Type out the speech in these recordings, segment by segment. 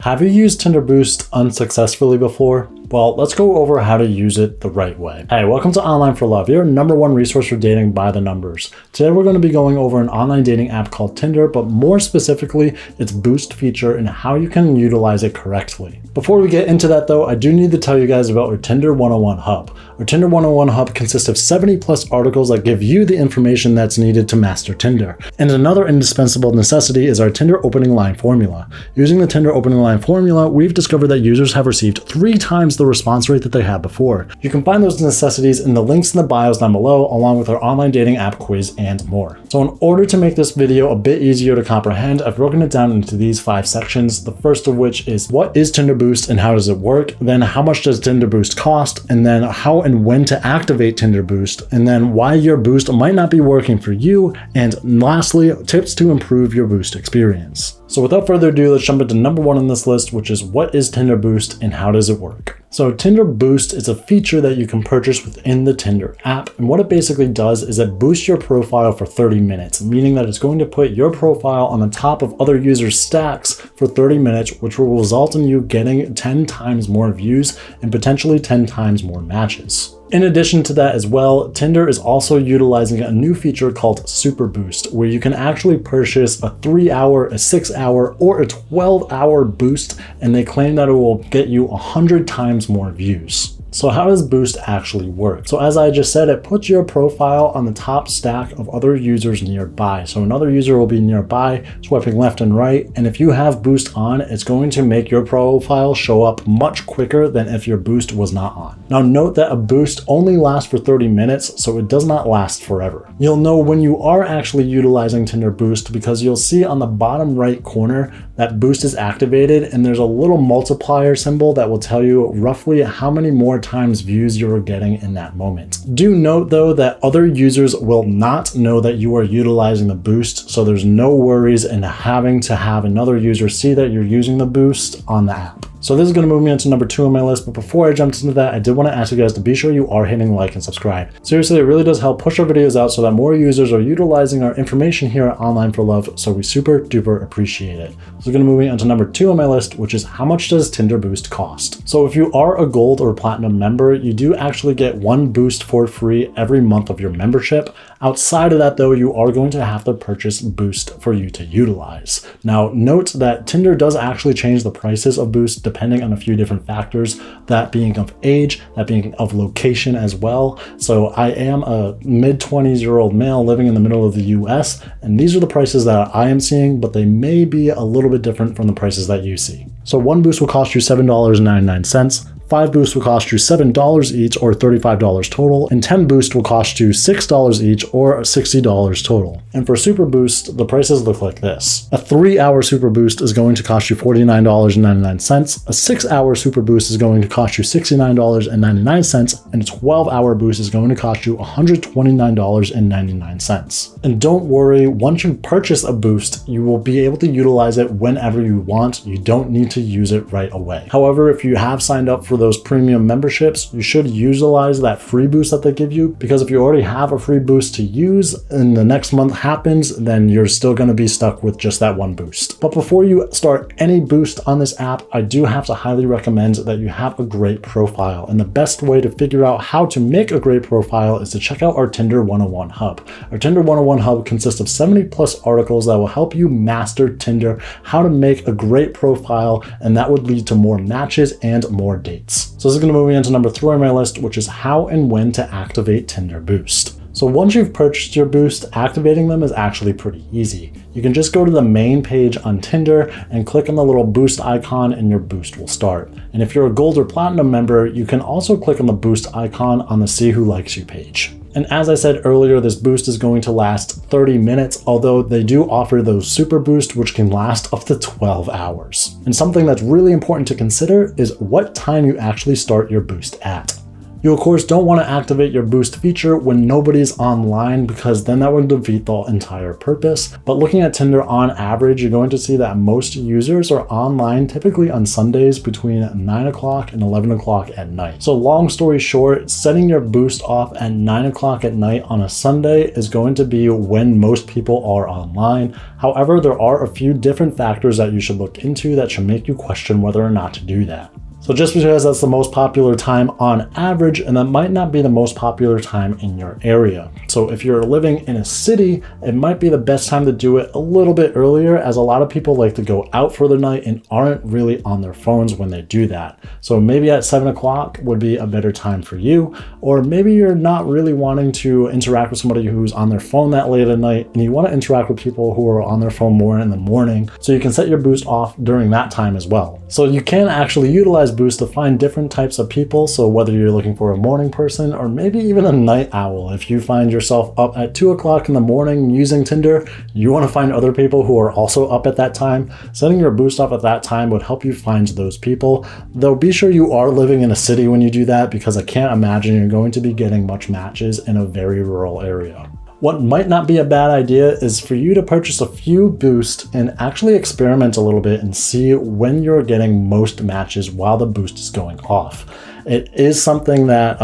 Have you used Tinder Boost unsuccessfully before? Well, let's go over how to use it the right way. Hey, welcome to Online for Love, your #1 resource for dating by the numbers. Today we're going to be going over an online dating app called Tinder, but more specifically, its Boost feature and how you can utilize it correctly. Before we get into that though, I do need to tell you guys about our Tinder 101 Hub. Our Tinder 101 Hub consists of 70+ articles that give you the information that's needed to master Tinder. And another indispensable necessity is our Tinder opening line formula. Using the Tinder opening line formula, we've discovered that users have received 3 times the response rate that they had before. You can find those necessities in the links in the bios down below, along with our online dating app quiz and more. So in order to make this video a bit easier to comprehend, I've broken it down into these 5 sections. The first of which is what is Tinder Boost and how does it work? Then how much does Tinder Boost cost? And then how and when to activate Tinder Boost? And then why your boost might not be working for you? And lastly, tips to improve your boost experience. So without further ado, let's jump into #1 on this list, which is what is Tinder Boost and how does it work? So Tinder Boost is a feature that you can purchase within the Tinder app. And what it basically does is it boosts your profile for 30 minutes, meaning that it's going to put your profile on the top of other users' stacks for 30 minutes, which will result in you getting 10 times more views and potentially 10 times more matches. In addition to that as well, Tinder is also utilizing a new feature called Super Boost, where you can actually purchase a 3-hour, a 6-hour, or a 12-hour boost, and they claim that it will get you 100 times more views. So how does Boost actually work? So as I just said, it puts your profile on the top stack of other users nearby. So another user will be nearby, swiping left and right. And if you have Boost on, it's going to make your profile show up much quicker than if your Boost was not on. Now note that a boost only lasts for 30 minutes, so it does not last forever. You'll know when you are actually utilizing Tinder Boost because you'll see on the bottom right corner that Boost is activated and there's a little multiplier symbol that will tell you roughly how many more times views you're getting in that moment. Do note though that other users will not know that you are utilizing the boost, so there's no worries in having to have another user see that you're using the boost on the app. So this is going to move me into #2 on my list, but before I jump into that, I did want to ask you guys to be sure you are hitting like and subscribe. Seriously, it really does help push our videos out so that more users are utilizing our information here at Online for Love, so we super duper appreciate it. So it's going to move me into #2 on my list, which is how much does Tinder Boost cost? So if you are a gold or platinum member, you do actually get 1 boost for free every month of your membership. Outside of that though, you are going to have to purchase Boost for you to utilize. Now note that Tinder does actually change the prices of Boost depending on a few different factors, that being of age, that being of location as well. So I am a mid-20s-year-old male living in the middle of the US, and these are the prices that I am seeing, but they may be a little bit different from the prices that you see. So 1 boost will cost you $7.99. 5 boosts will cost you $7 each or $35 total, and 10 boosts will cost you $6 each or $60 total. And for Super Boost, the prices look like this. A 3-hour Super Boost is going to cost you $49.99. A 6-hour Super Boost is going to cost you $69.99, and a 12-hour boost is going to cost you $129.99. And don't worry, once you purchase a boost, you will be able to utilize it whenever you want. You don't need to use it right away. However, if you have signed up for those premium memberships, you should utilize that free boost that they give you, because if you already have a free boost to use and the next month happens, then you're still going to be stuck with just that 1 boost. But before you start any boost on this app, I do have to highly recommend that you have a great profile. And the best way to figure out how to make a great profile is to check out our Tinder 101 Hub. Our Tinder 101 Hub consists of 70+ articles that will help you master Tinder, how to make a great profile, and that would lead to more matches and more dates. So this is going to move me into #3 on my list, which is how and when to activate Tinder Boost. So once you've purchased your boost, activating them is actually pretty easy. You can just go to the main page on Tinder and click on the little boost icon and your boost will start. And if you're a gold or platinum member, you can also click on the boost icon on the See Who Likes You page. And as I said earlier, this boost is going to last 30 minutes, although they do offer those super boosts, which can last up to 12 hours. And something that's really important to consider is what time you actually start your boost at. You of course don't want to activate your boost feature when nobody's online, because then that would defeat the entire purpose. But looking at Tinder on average, you're going to see that most users are online typically on Sundays between 9 o'clock and 11 o'clock at night. So long story short, setting your boost off at 9 o'clock at night on a Sunday is going to be when most people are online. However, there are a few different factors that you should look into that should make you question whether or not to do that. So just because that's the most popular time on average, and that might not be the most popular time in your area. So if you're living in a city, it might be the best time to do it a little bit earlier, as a lot of people like to go out for the night and aren't really on their phones when they do that. So maybe at 7 o'clock would be a better time for you, or maybe you're not really wanting to interact with somebody who's on their phone that late at night, and you want to interact with people who are on their phone more in the morning. So you can set your boost off during that time as well. So you can actually utilize Boost to find different types of people. So whether you're looking for a morning person or maybe even a night owl, if you find yourself up at 2 o'clock in the morning using Tinder, you want to find other people who are also up at that time, setting your boost off at that time would help you find those people. Though be sure you are living in a city when you do that, because I can't imagine you're going to be getting much matches in a very rural area. What might not be a bad idea is for you to purchase a few boosts and actually experiment a little bit and see when you're getting most matches while the boost is going off. It is something that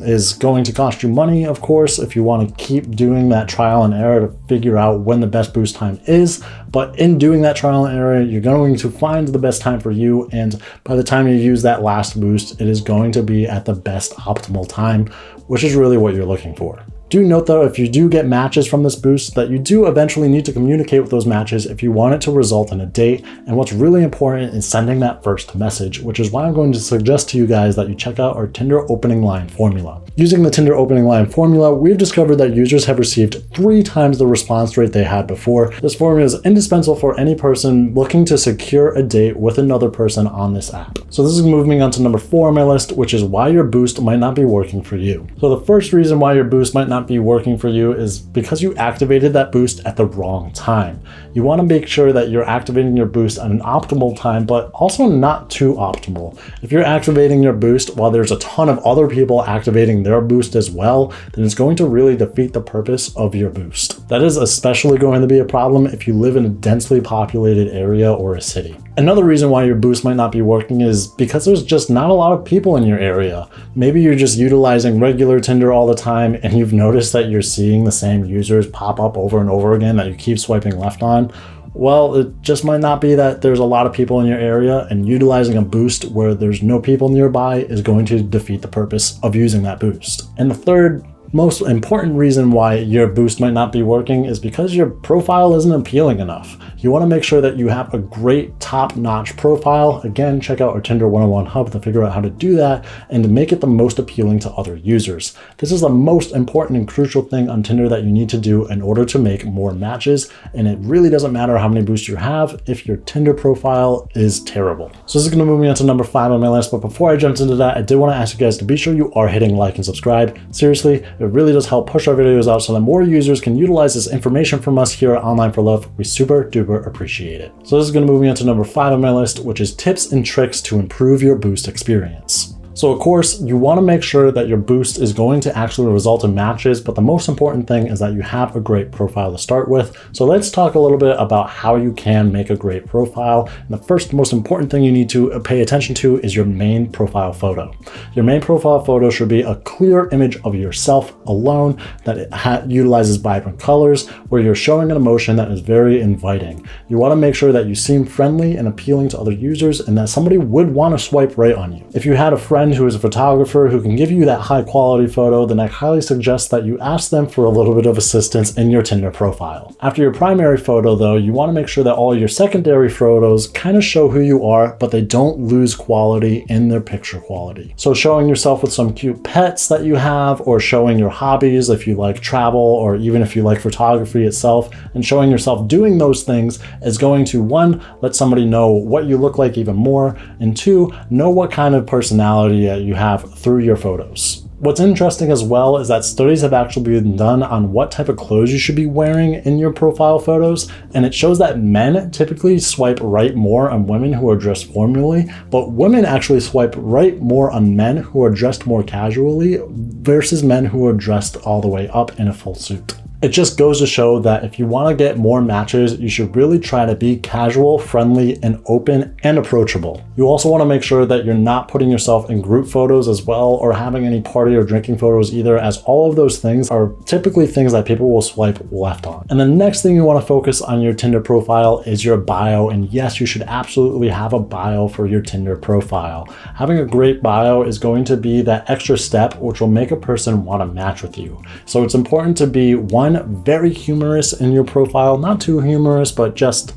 is going to cost you money, of course, if you want to keep doing that trial and error to figure out when the best boost time is. But in doing that trial and error, you're going to find the best time for you. And by the time you use that last boost, it is going to be at the best optimal time, which is really what you're looking for. Do note though, if you do get matches from this boost, that you do eventually need to communicate with those matches if you want it to result in a date. And what's really important is sending that first message, which is why I'm going to suggest to you guys that you check out our Tinder opening line formula. Using the Tinder opening line formula, we've discovered that users have received 3 times the response rate they had before. This formula is indispensable for any person looking to secure a date with another person on this app. So this is moving on to number 4 on my list, which is why your boost might not be working for you. So the first reason why your boost might not be working for you is because you activated that boost at the wrong time. You want to make sure that you're activating your boost at an optimal time, but also not too optimal. If you're activating your boost while there's a ton of other people activating their boost as well, then it's going to really defeat the purpose of your boost. That is especially going to be a problem if you live in a densely populated area or a city. Another reason why your boost might not be working is because there's just not a lot of people in your area. Maybe you're just utilizing regular Tinder all the time and you've noticed that you're seeing the same users pop up over and over again that you keep swiping left on. Well, it just might not be that there's a lot of people in your area, and utilizing a boost where there's no people nearby is going to defeat the purpose of using that boost. And the third most important reason why your boost might not be working is because your profile isn't appealing enough. You want to make sure that you have a great top-notch profile. Again, check out our Tinder 101 hub to figure out how to do that and to make it the most appealing to other users. This is the most important and crucial thing on Tinder that you need to do in order to make more matches, and it really doesn't matter how many boosts you have if your Tinder profile is terrible. So this is going to move me on to number 5 on my list, but before I jump into that, I did want to ask you guys to be sure you are hitting like and subscribe. Seriously, it really does help push our videos out so that more users can utilize this information from us here at Online for Love. We super duper appreciate it. So this is going to move me on to number 5 on my list, which is tips and tricks to improve your boost experience. So of course, you want to make sure that your boost is going to actually result in matches, but the most important thing is that you have a great profile to start with. So let's talk a little bit about how you can make a great profile. And the first most important thing you need to pay attention to is your main profile photo. Your main profile photo should be a clear image of yourself alone that utilizes vibrant colors, where you're showing an emotion that is very inviting. You want to make sure that you seem friendly and appealing to other users and that somebody would want to swipe right on you. If you had a friend who is a photographer who can give you that high quality photo, then I highly suggest that you ask them for a little bit of assistance in your Tinder profile. After your primary photo though, you want to make sure that all your secondary photos kind of show who you are, but they don't lose quality in their picture quality. So showing yourself with some cute pets that you have, or showing your hobbies if you like travel, or even if you like photography itself, and showing yourself doing those things is going to, 1, let somebody know what you look like even more, and 2, know what kind of personality you have through your photos. What's interesting as well is that studies have actually been done on what type of clothes you should be wearing in your profile photos, and it shows that men typically swipe right more on women who are dressed formally, but women actually swipe right more on men who are dressed more casually versus men who are dressed all the way up in a full suit. It just goes to show that if you want to get more matches, you should really try to be casual, friendly, and open and approachable. You also want to make sure that you're not putting yourself in group photos as well, or having any party or drinking photos either, as all of those things are typically things that people will swipe left on. And the next thing you want to focus on your Tinder profile is your bio. And yes, you should absolutely have a bio for your Tinder profile. Having a great bio is going to be that extra step which will make a person want to match with you. So it's important to be, one, very humorous in your profile, not too humorous, but just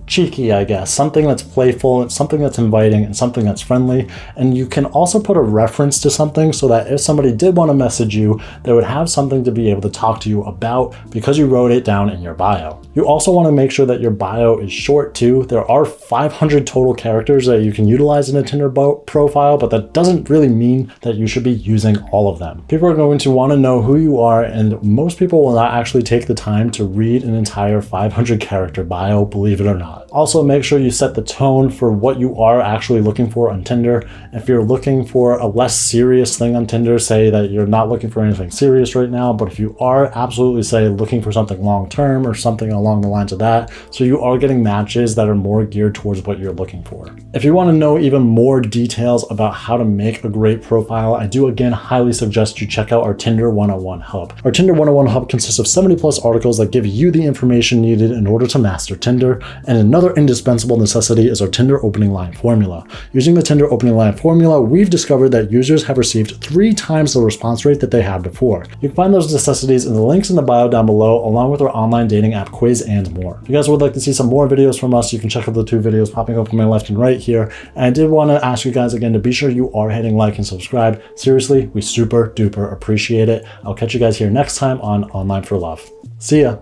cheeky, I guess, something that's playful, something that's inviting, and something that's friendly. And you can also put a reference to something so that if somebody did want to message you, they would have something to be able to talk to you about because you wrote it down in your bio. You also want to make sure that your bio is short too. There are 500 total characters that you can utilize in a Tinder profile, but that doesn't really mean that you should be using all of them. People are going to want to know who you are, and most people will not actually take the time to read an entire 500 character bio, believe it or not. Also, make sure you set the tone for what you are actually looking for on Tinder. If you're looking for a less serious thing on Tinder, say that you're not looking for anything serious right now, but if you are absolutely, say, looking for something long-term or something along the lines of that, so you are getting matches that are more geared towards what you're looking for. If you want to know even more details about how to make a great profile, I do again highly suggest you check out our Tinder 101 Hub. Our Tinder 101 Hub consists of 70+ articles that give you the information needed in order to master Tinder, and another indispensable necessity is our Tinder opening line formula. Using the Tinder opening line formula, we've discovered that users have received 3 times the response rate that they had before. You can find those necessities in the links in the bio down below, along with our online dating app quiz and more. If you guys would like to see some more videos from us, you can check out the 2 videos popping up on my left and right here. And I did want to ask you guys again to be sure you are hitting like and subscribe. Seriously, we super duper appreciate it. I'll catch you guys here next time on Online for Love. See ya.